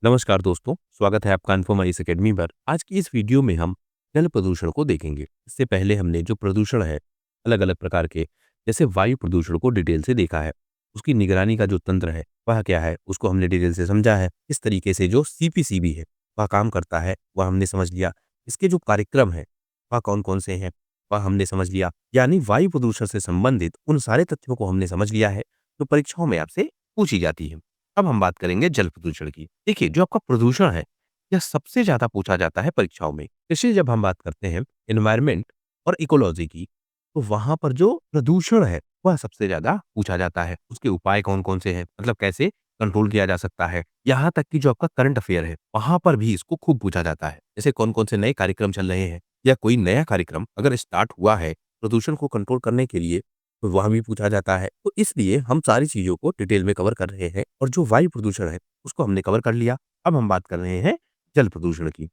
नमस्कार दोस्तों, स्वागत है आपका इन्फॉर्मा इस अकेडमी पर। आज की इस वीडियो में हम जल प्रदूषण को देखेंगे। इससे पहले हमने जो प्रदूषण है, अलग-अलग प्रकार के, जैसे वायु प्रदूषण को डिटेल से देखा है। उसकी निगरानी का जो तंत्र है, वह क्या है, उसको हमने डिटेल से समझा है। इस तरीके से जो सीपीसीबी है, वह काम करता है, वह हमने समझ लिया। इसके जो कार्यक्रम हैं, वह कौन-कौन से हैं, वह हमने समझ लिया। यानी वायु प्रदूषण से संबंधित उन सारे तथ्यों को हमने समझ लिया है, जो परीक्षाओं में आपसे पूछी जाती है। अब हम बात करेंगे जल प्रदूषण की। देखिए, जो आपका प्रदूषण है, यह सबसे ज़्यादा पूछा जाता है परीक्षाओं में। इसलिए जब हम बात करते हैं एनवायरनमेंट और इकोलॉजी की, तो वहाँ पर जो प्रदूषण है, वह सबसे ज़्यादा पूछा जाता है। उसके उपाय कौन-कौन से हैं? मतलब कैसे कंट्रोल किया जा सकता है? यहाँ तक कि जो आपका करंट अफेयर है, वहाँ पर भी इसको खूब पूछा जाता है। जैसे कौन-कौन से नए कार्यक्रम चल रहे हैं या कोई नया कार्यक्रम अगर स्टार्ट हुआ है, प्रदूषण को कंट्रोल करने के लिए, तो वह भी पूछा जाता है। तो इसलिए हम सारी चीज़ों को डिटेल में कवर कर रहे हैं और जो वायु प्रदूषण है, उसको हमने कवर कर लिया। अब हम बात कर रहे हैं जल प्रदूषण की।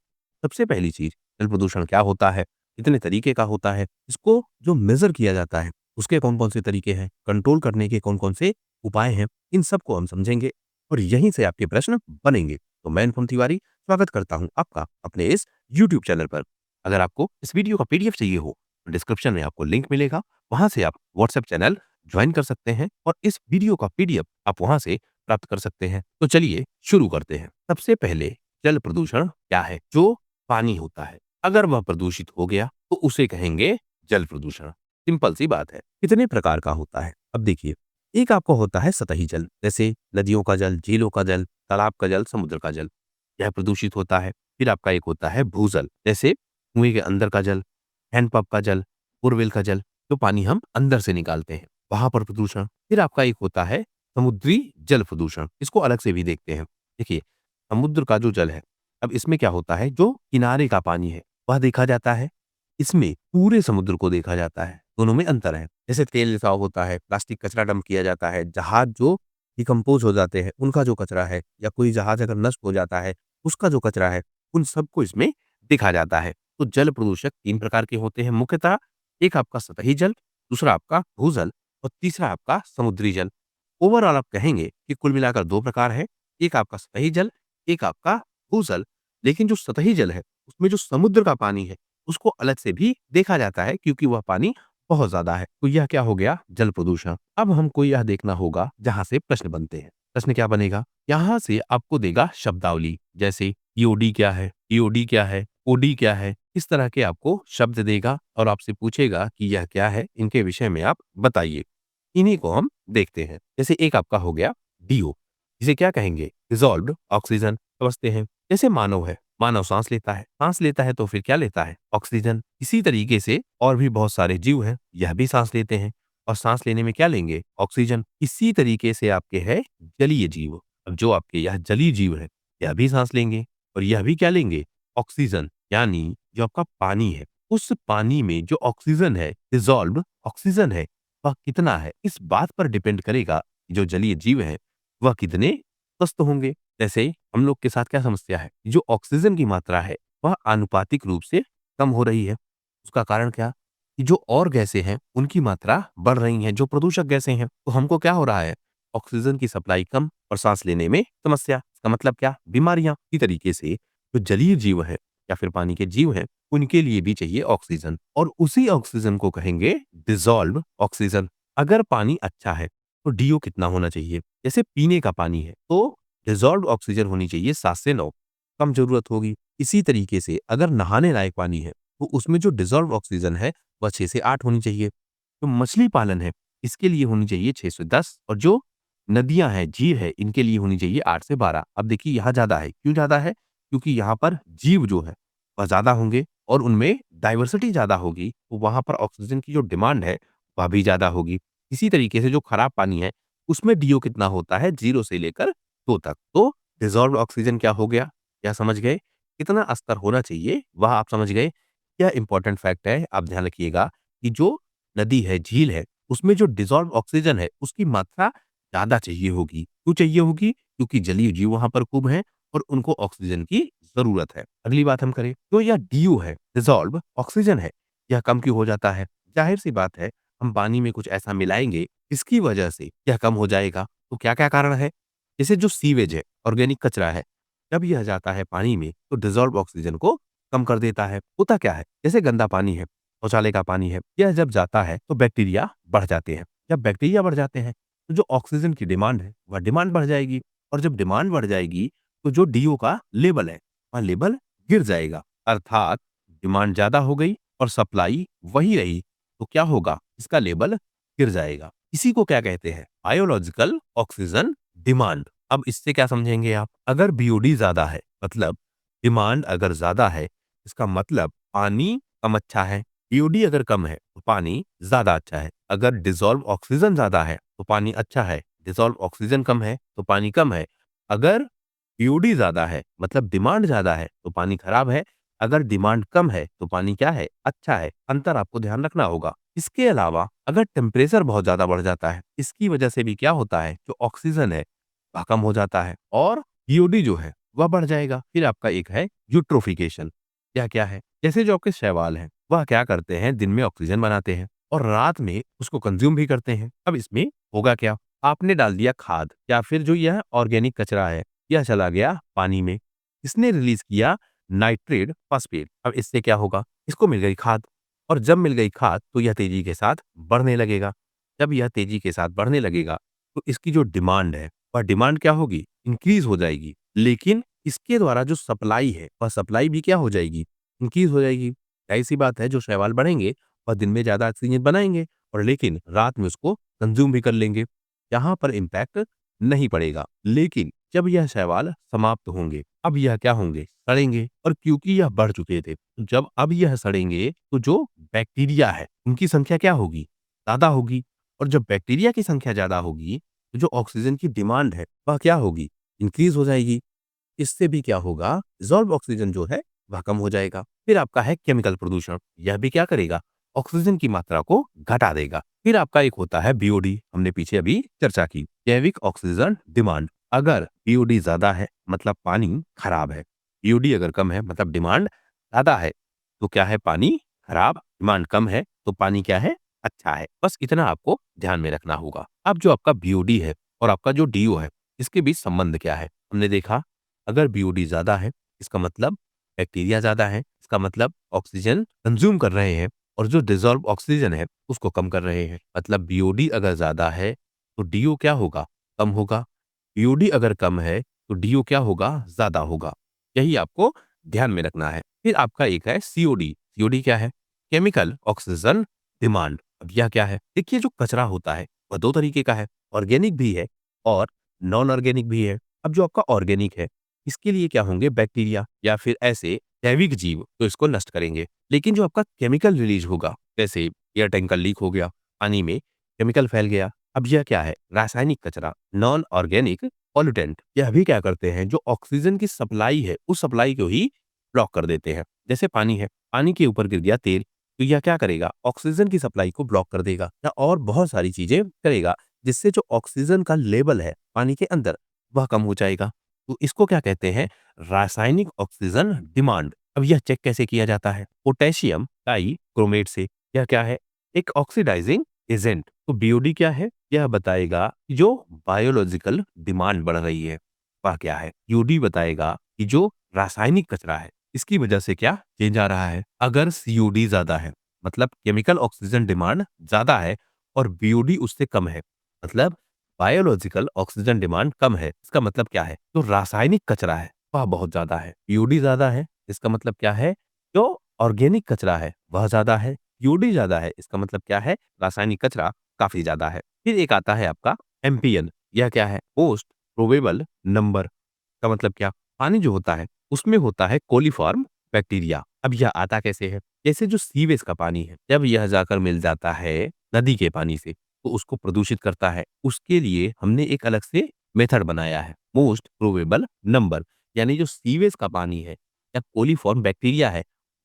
सबसे पहली चीज़, जल प्रदूषण क्या होता है? कितने तरीके का होता है? इसको जो मेज़र किया जाता है, उसके कौन-कौन से तरीके हैं? कंट्रोल करने के कौन-कौन से उपाय हैं? इन सबको हम समझेंगे और यहीं से आपके प्रश्न बनेंगे। तो मैं अनुपम तिवारी स्वागत करता हूँ आपका अपने इस यूट्यूब चैनल पर। अगर आपको इस वीडियो का पीडीएफ चाहिए हो, तो डिस्क्रिप्शन में आपको लिंक मिलेगा। वहाँ से आप व्हाट्सएप चैनल ज्वाइन कर सकते हैं और इस वीडियो का पीडीएफ आप वहाँ से प्राप्त कर सकते हैं। तो चलिए शुरू करते हैं। सबसे पहले जल प्रदूषण क्या है? जो पानी होता है, अगर वह प्रदूषित हो गया तो उसे कहेंगे जल प्रदूषण। सिंपल सी बात है। कितने प्रकार का होता है? अब देखिए, एक आपका होता है सतही जल, जैसे नदियों का जल, झीलों का जल, तालाब का जल, समुद्र का जल, यह प्रदूषित होता है। फिर आपका एक होता है भूजल, जैसे कुएं के अंदर का जल, हैंडपंप का जल, बोरवेल का जल, जो पानी हम अंदर से निकालते हैं, वहाँ पर प्रदूषण। फिर आपका एक होता है समुद्री जल प्रदूषण, इसको अलग से भी देखते हैं। देखिए, समुद्र का जो जल है, अब इसमें क्या होता है, जो किनारे का पानी है, वह देखा जाता है। इसमें पूरे समुद्र को देखा जाता है, दोनों में अंतर है। जैसे तेल रिसाव होता है, प्लास्टिक कचरा डंप किया जाता है, जहाज जो डिकम्पोज़ हो जाते हैं, उनका जो कचरा है, या कोई जहाज अगर नष्ट हो जाता है, उसका जो कचरा है, उन सबको इसमें देखा जाता है। तो जल प्रदूषक 3 प्रकार के होते हैं मुख्यतः। एक आपका सतही जल, दूसरा आपका भूजल और तीसरा आपका समुद्री जल। ओवरऑल आप कहेंगे कि कुल मिलाकर 2 प्रकार है, एक आपका सतही जल, एक आपका भूजल। लेकिन जो सतही जल है, उसमें जो समुद्र का पानी है, उसको अलग से भी देखा जाता है क्योंकि वह पानी बहुत ज़्यादा है। तो यह क्या हो गया? जल प्रदूषण। अब हमको यह देखना होगा जहाँ से प्रश्न बनते हैं। प्रश्न क्या बनेगा? यहाँ से आपको देगा शब्दावली, जैसे ईओडी क्या है? ईओडी क्या है? ओडी क्या है? इस तरह के आपको शब्द देगा और आपसे पूछेगा कि यह क्या है? इनके विषय में आप बताइए। इन्हीं को हम देखते हैं। जैसे एक आपका हो गया डीओ, इसे क्या कहेंगे? Dissolved oxygen. समझते हैं। जैसे मानव है, मानव सांस लेता है, सांस लेता है तो फिर क्या लेता है? ऑक्सीजन। इसी तरीके से और भी बहुत सारे जीव हैं, यह भी सांस लेते हैं और सांस लेने में क्या लेंगे? ऑक्सीजन। इसी तरीके से आपके है जलीय जीव। अब जो आपके यह जलीय जीव है, यह भी सांस लेंगे और यह भी क्या लेंगे? ऑक्सीजन। यानी जो आपका पानी है, उस पानी में जो ऑक्सीजन है, डिसॉल्व्ड ऑक्सीजन है, वह कितना है? इस बात पर डिपेंड करेगा कि जो जलीय जीव है, वह कितने स्वस्थ होंगे। जैसे हम लोग के साथ क्या समस्या है? जो ऑक्सीजन की मात्रा है, वह आनुपातिक रूप से कम हो रही है। उसका कारण क्या? कि जो और गैसें हैं, उनकी मात्रा बढ़ रही है, जो प्रदूषक गैसें हैं। तो हमको क्या हो रहा है? ऑक्सीजन की सप्लाई कम और सांस लेने में समस्या। इसका मतलब क्या? बीमारियां। इसी तरीके से जो जलीय जीव है या फिर पानी के जीव हैं, उनके लिए भी चाहिए ऑक्सीजन और उसी ऑक्सीजन को कहेंगे डिसॉल्व्ड ऑक्सीजन। अगर पानी अच्छा है, तो डीओ कितना होना चाहिए? जैसे पीने का पानी है, तो डिसॉल्व्ड ऑक्सीजन होनी चाहिए 7 से 9, कम ज़रूरत होगी। इसी तरीके से अगर नहाने लायक पानी है, तो उसमें जो डिसॉल्व्ड ऑक्सीजन है, वह 6 से 8 होनी चाहिए। जो मछली पालन है, इसके लिए होनी चाहिए 6 से 10 और जो नदियाँ हैं, झील है, इनके लिए होनी चाहिए 8 से 12। अब देखिए यहाँ ज़्यादा है, क्यों ज़्यादा है? क्योंकि यहाँ पर जीव जो है, वह ज़्यादा होंगे और उनमें डाइवर्सिटी ज़्यादा होगी, तो वहाँ पर ऑक्सीजन की जो डिमांड है, वह भी ज़्यादा होगी। इसी तरीके से जो खराब पानी है, उसमें डीओ कितना होता है? 0 से लेकर 2 तक। तो डिसॉल्व्ड ऑक्सीजन क्या हो गया? क्या समझ गए? कितना स्तर होना चाहिए, वह आप समझ गए। क्या इम्पोर्टेंट फैक्ट है, आप ध्यान रखिएगा कि जो नदी है, झील है, उसमें जो डिसॉल्व्ड ऑक्सीजन है, उसकी मात्रा ज़्यादा चाहिए होगी। क्यों चाहिए होगी? क्योंकि जलीय जीव वहाँ पर खूब हैं और उनको ऑक्सीजन की ज़रूरत है। अगली बात हम करें, तो यह डीयू है, डिसॉल्व ऑक्सीजन है, यह कम क्यों हो जाता है? ज़ाहिर-सी बात है, हम पानी में कुछ ऐसा मिलाएँगे, इसकी वजह से यह कम हो जाएगा। तो क्या-क्या कारण है? जैसे जो सीवेज है, ऑर्गेनिक कचरा है, जब यह जाता है पानी में तो डिजॉल्व ऑक्सीजन को कम कर देता है। होता क्या है, जैसे गंदा पानी है, शौचालय का पानी है, यह जब जाता है तो बैक्टीरिया बढ़ जाते हैं। जब बैक्टीरिया बढ़ जाते हैं तो जो ऑक्सीजन की डिमांड है वह डिमांड बढ़ जाएगी, और जब डिमांड बढ़ जाएगी तो जो डीओ का लेवल है वह लेवल गिर जाएगा। अर्थात डिमांड ज्यादा हो गई और सप्लाई वही रही, तो क्या होगा, इसका लेवल गिर जाएगा। इसी को क्या कहते हैं, बायोलॉजिकल ऑक्सीजन डिमांड। अब इससे क्या समझेंगे आप, अगर बीओडी ज्यादा है मतलब डिमांड अगर ज्यादा है, इसका मतलब पानी कम अच्छा है। बीओडी अगर कम है तो पानी ज्यादा अच्छा है। अगर डिसॉल्व ऑक्सीजन ज्यादा है तो पानी अच्छा है, डिसॉल्व ऑक्सीजन कम है तो पानी कम है। अगर बीओडी ज्यादा है मतलब डिमांड ज्यादा है तो पानी खराब है, अगर डिमांड कम है तो पानी क्या है, अच्छा है। अंतर आपको ध्यान रखना होगा। इसके अलावा अगर टेम्परेचर बहुत ज्यादा बढ़ जाता है, इसकी वजह से भी क्या होता है, जो ऑक्सीजन है वह कम हो जाता है और बीओडी जो है वह बढ़ जाएगा। फिर आपका एक है यूट्रोफिकेशन। क्या क्या है, जैसे जो आपके शैवाल हैं वह क्या करते हैं, दिन में ऑक्सीजन बनाते हैं और रात में उसको कंज्यूम भी करते हैं। अब इसमें होगा क्या, आपने डाल दिया खाद या फिर जो यह ऑर्गेनिक कचरा है यह चला गया पानी में, इसने रिलीज किया नाइट्रेट फास्फेट। अब इससे क्या होगा, इसको मिल गई खाद, और जब मिल गई खाद तो यह तेजी के साथ बढ़ने लगेगा। जब यह तेजी के साथ बढ़ने लगेगा तो इसकी जो डिमांड है वह डिमांड क्या होगी, इंक्रीज हो जाएगी। लेकिन इसके द्वारा जो सप्लाई है वह सप्लाई भी क्या हो जाएगी, इंक्रीज हो जाएगी। ऐसी बात है, जो शैवाल बढ़ेंगे वह दिन में ज्यादा ऑक्सीजन बनाएंगे और लेकिन रात में उसको कंज्यूम भी कर लेंगे। यहाँ पर इम्पैक्ट नहीं पड़ेगा। लेकिन जब यह शैवाल समाप्त होंगे, अब यह क्या होंगे, सड़ेंगे। और क्योंकि यह बढ़ चुके थे, तो जब अब यह सड़ेंगे तो जो बैक्टीरिया है उनकी संख्या क्या होगी, ज्यादा होगी। और जब बैक्टीरिया की संख्या ज्यादा होगी तो जो ऑक्सीजन की डिमांड है वह क्या होगी, इंक्रीज हो जाएगी। इससे भी क्या होगा, डिसॉल्व ऑक्सीजन जो है वह कम हो जाएगा। फिर आपका है केमिकल प्रदूषण। यह भी क्या करेगा, ऑक्सीजन की मात्रा को घटा देगा। फिर आपका एक होता है बीओडी, हमने पीछे अभी चर्चा की, जैविक ऑक्सीजन डिमांड। अगर बीओडी ज्यादा है मतलब पानी खराब है, बीओडी अगर कम है मतलब डिमांड ज्यादा है, तो क्या है, पानी खराब। डिमांड कम है तो पानी क्या है, अच्छा है। बस इतना आपको ध्यान में रखना होगा। अब जो आपका बीओडी है और आपका जो डीओ है, इसके बीच संबंध क्या है, हमने देखा। अगर बीओडी ज्यादा है इसका मतलब बैक्टीरिया ज्यादा है, इसका मतलब ऑक्सीजन कंज्यूम कर रहे हैं और जो डिसॉल्व ऑक्सीजन है उसको कम कर रहे हैं। मतलब बीओडी अगर ज्यादा है तो डीओ क्या होगा, कम होगा। बीओडी अगर कम है तो डीओ क्या होगा, ज्यादा होगा। यही आपको ध्यान में रखना है। फिर आपका एक है सीओडी। सीओडी क्या है, केमिकल ऑक्सीजन डिमांड। अब यह क्या है, देखिए जो कचरा होता है वह दो तरीके का है, ऑर्गेनिक भी है और नॉन ऑर्गेनिक भी है। अब जो आपका ऑर्गेनिक है इसके लिए क्या होंगे, बैक्टीरिया या फिर ऐसे जैविक जीव तो इसको नष्ट करेंगे। लेकिन जो आपका केमिकल रिलीज होगा, जैसे एयर टैंकर लीक हो गया, पानी में केमिकल फैल गया, अब यह क्या है, रासायनिक कचरा, नॉन ऑर्गेनिक पॉल्यूटेंट। यह भी क्या करते हैं, जो ऑक्सीजन की सप्लाई है उस सप्लाई को ही ब्लॉक कर देते हैं। जैसे पानी है, पानी के ऊपर गिर गया तेल, तो यह क्या करेगा, ऑक्सीजन की सप्लाई को ब्लॉक कर देगा या और बहुत सारी चीजें करेगा, जिससे जो ऑक्सीजन का लेवल है पानी के अंदर वह कम हो जाएगा। तो इसको क्या कहते हैं, रासायनिक ऑक्सीजन डिमांड। अब यह चेक कैसे किया जाता है, पोटेशियम टाइक्रोमेट से। यह क्या है, एक ऑक्सीडाइजिंग एजेंट। तो बीओडी क्या है, यह बताएगा कि जो बायोलॉजिकल डिमांड बढ़ रही है वह क्या है। यूडी बताएगा कि जो रासायनिक कचरा है इसकी वजह से क्या चेंज आ रहा है। अगर सीओडी ज्यादा है मतलब केमिकल ऑक्सीजन डिमांड ज्यादा है और बीओडी उससे कम है, मतलब बायोलॉजिकल ऑक्सीजन डिमांड कम है, इसका मतलब क्या है, जो रासायनिक कचरा है वह बहुत ज्यादा है। यूडी ज्यादा है इसका मतलब क्या है, जो ऑर्गेनिक कचरा है वह ज्यादा है। यूडी ज्यादा है इसका मतलब क्या है, रासायनिक कचरा काफी ज्यादा है। फिर एक आता है आपका एमपीएन। यह क्या है, मोस्ट प्रोबेबल नंबर। का मतलब क्या, पानी जो होता है उसमें होता है कोलीफॉर्म बैक्टीरिया। अब यह आता कैसे है, जैसे जो सीवेज का पानी है जब यह जाकर मिल जाता है नदी के पानी से तो उसको प्रदूषित करता है। उसके लिए हमने एक अलग से मेथड बनाया है, मोस्ट प्रोबेबल नंबर। यानी जो सीवेज का पानी है या कोलीफॉर्म बैक्टीरिया है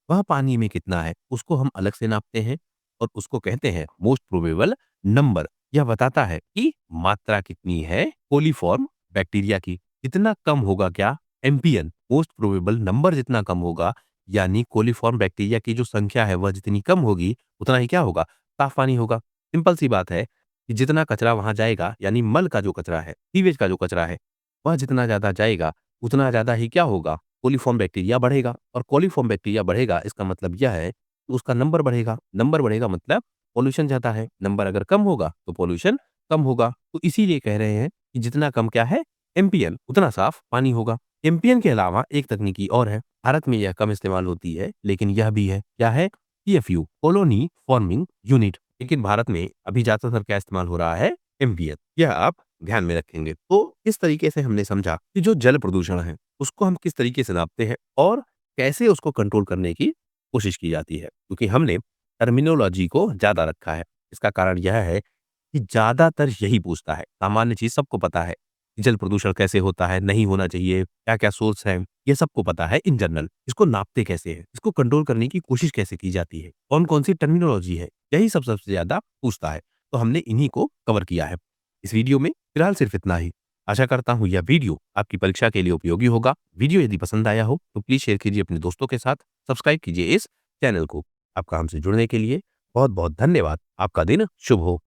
वह पानी में कितना है उसको हम अलग से नापते हैं और उसको कहते हैं मोस्ट प्रोबेबल नंबर। यह बताता है कि मात्रा कितनी है कोलीफॉर्म बैक्टीरिया की। जितना कम होगा क्या, एमपीएन मोस्ट प्रोबेबल नंबर जितना कम होगा, यानी कोलीफॉर्म बैक्टीरिया की जो संख्या है वह जितनी कम होगी उतना ही क्या होगा, साफ पानी होगा। सिंपल सी बात है कि जितना कचरा वहां जाएगा, यानी मल का जो कचरा है, सीवेज का जो कचरा है, वह जितना ज्यादा जाएगा उतना ज़्यादा ही क्या होगा, कोलीफॉर्म बैक्टीरिया बढ़ेगा, और कोलीफॉर्म बैक्टीरिया बढ़ेगा इसका मतलब यह है कि उसका नंबर बढ़ेगा। नंबर बढ़ेगा मतलब पॉल्यूशन ज़्यादा है, नंबर अगर कम होगा तो पॉल्यूशन कम होगा। तो इसीलिए कह रहे हैं कि जितना कम क्या है, एमपीएन, उतना साफ पानी होगा। एमपीएन के अलावा एक तकनीकी और है, भारत में यह कम इस्तेमाल होती है, लेकिन यह भी है, क्या है? PFU, colony forming unit. लेकिन भारत में अभी ज़्यादातर क्या इस्तेमाल हो रहा है? एमपीएन। यह आप ध्यान में रखेंगे। तो इस तरीके से हमने समझा कि जो जल प्रदूषण है, उसको हम किस तरीके से नापते हैं और कैसे उसको कंट्रोल करने की कोशिश की जाती है। क्योंकि हमने टर्मिनोलॉजी को ज़्यादा रखा है। इसका कारण यह है कि ज़्यादातर यही पूछता है। सामान्य चीज़ सबको पता है कि जल प्रदूषण कैसे होता है, नहीं होना चाहिए, क्या-क्या सोर्स हैं, ये सबको पता है इन जनरल। इसको नापते कैसे हैं? इसको कंट्रोल करने की कोशिश कैसे की जाती है? कौन-कौन सी टर्मिनोलॉजी है? यही सब सबसे ज़्यादा पूछता है। तो हमने इन्हीं को कवर किया है। इस वीडियो में फिलहाल सिर्फ इतना ही। आशा करता हूँ यह वीडियो आपकी परीक्षा के लिए उपयोगी होगा। वीडियो यदि पसंद आया हो तो प्लीज़ शेयर कीजिए अपने दोस्तों के साथ, सब्सक्राइब कीजिए इस चैनल को। आपका हमसे जुड़ने के लिए बहुत-बहुत धन्यवाद। आपका दिन शुभ हो।